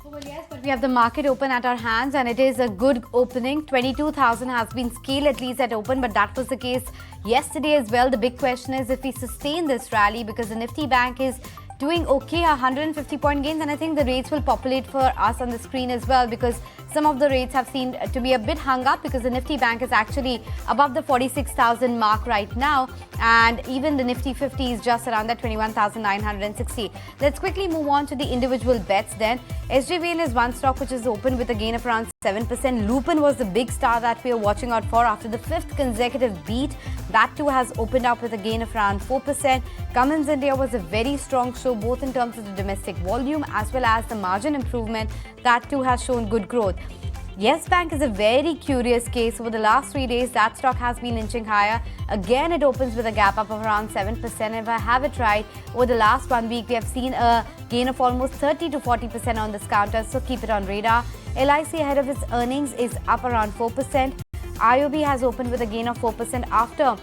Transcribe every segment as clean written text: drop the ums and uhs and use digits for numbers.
Well, yes, but we have the market open at our hands and it is a good opening. 22,000 has been scaled at least at open, but that was the case yesterday as well. The big question is if we sustain this rally, because the Nifty Bank is doing okay, 150 point gains, and I think the rates will populate for us on the screen as well, because some of the rates have seemed to be a bit hung up because the Nifty Bank is actually above the 46,000 mark right now, and even the Nifty 50 is just around that 21,960. Let's quickly move on to the individual bets then. SJVN is one stock which is open with a gain of around 7%. Lupin was the big star that we are watching out for after the 5th consecutive beat. That too has opened up with a gain of around 4%. Cummins India was a very strong show both in terms of the domestic volume as well as the margin improvement. That too has shown good growth. Yes Bank is a very curious case. Over the last 3 days, that stock has been inching higher. Again, it opens with a gap up of around 7%. If I have it right, over the last 1 week, we have seen a gain of almost 30 to 40% on this counter, so keep it on radar. LIC ahead of its earnings is up around 4%. IOB has opened with a gain of 4% after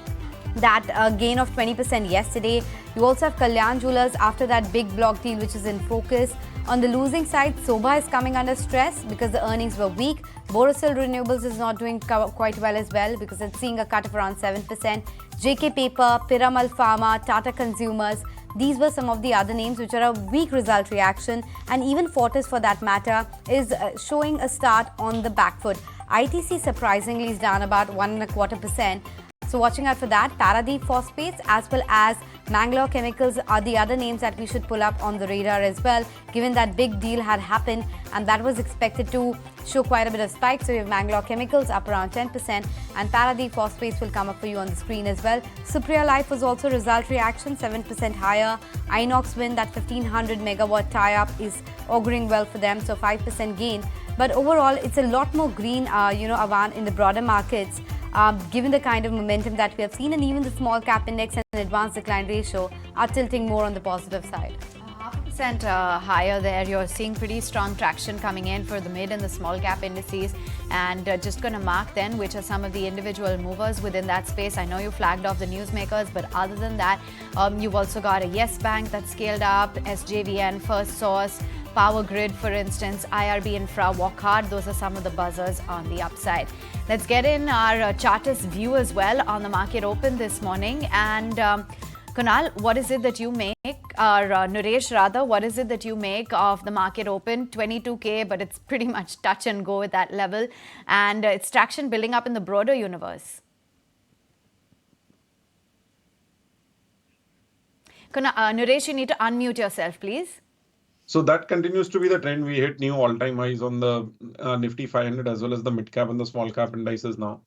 that gain of 20% yesterday. You also have Kalyan Jewellers after that big block deal which is in focus. On the losing side, Sobha is coming under stress because the earnings were weak. Borosil Renewables is not doing quite well as well because it's seeing a cut of around 7%. JK Paper, Piramal Pharma, Tata Consumers, these were some of the other names which are a weak result reaction, and even Fortis for that matter is showing a start on the back foot. ITC surprisingly is down about 1.25%. So watching out for that. Paradeep Phosphates as well as Mangalore Chemicals are the other names that we should pull up on the radar as well, given that big deal had happened and that was expected to show quite a bit of spike. So we have Mangalore Chemicals up around 10% and Paradeep Phosphates will come up for you on the screen as well. Supriya Life was also result reaction, 7% higher. Inox Wind, that 1500 megawatt tie-up is auguring well for them, so 5% gain. But overall, it's a lot more green, Avan, in the broader markets. Given the kind of momentum that we have seen, and even the small cap index and advanced decline ratio are tilting more on the positive side. 0.5% higher there. You're seeing pretty strong traction coming in for the mid and the small cap indices, and just going to mark then which are some of the individual movers within that space. I know you flagged off the newsmakers, but other than that, you've also got a Yes Bank that's scaled up, SJVN, First Source, Power Grid, for instance, IRB Infra, Walk Hard. Those are some of the buzzers on the upside. Let's get in our chartist view as well on the market open this morning. And Kunal, what is it that you make, or Naresh rather, what is it that you make of the market open? 22K, but it's pretty much touch and go at that level. And it's traction building up in the broader universe. Kunal, Naresh, you need to unmute yourself, please. So that continues to be the trend. We hit new all-time highs on the Nifty 500 as well as the mid-cap and the small-cap indices now.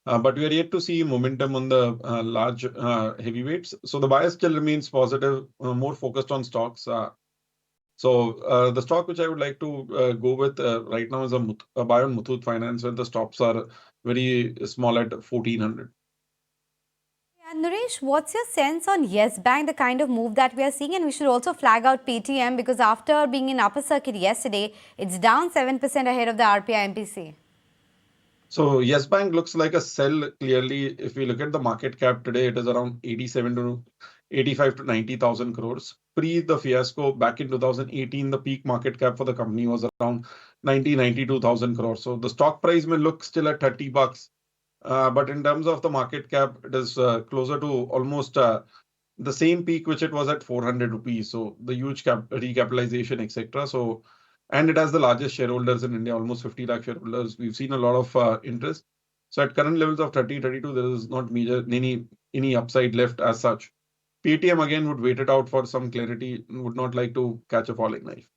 But we are yet to see momentum on the large heavyweights. So the bias still remains positive, more focused on stocks. So the stock which I would like to go with right now is a buy on Muthoot Finance, where the stops are very small at 1400. And Naresh, what's your sense on Yes Bank, the kind of move that we are seeing? And we should also flag out Paytm because after being in upper circuit yesterday, it's down 7% ahead of the RBI MPC. So Yes Bank looks like a sell clearly. If we look at the market cap today, it is around 85 to 90,000 crores. Pre the fiasco back in 2018, the peak market cap for the company was around 92,000 crores. So the stock price may look still at $30. But in terms of the market cap, it is closer to almost the same peak which it was at 400 rupees. So the huge recapitalization, etc. So, and it has the largest shareholders in India, almost 50 lakh shareholders. We've seen a lot of interest. So at current levels of 32, there is not any upside left as such. Paytm again would wait it out for some clarity, would not like to catch a falling knife.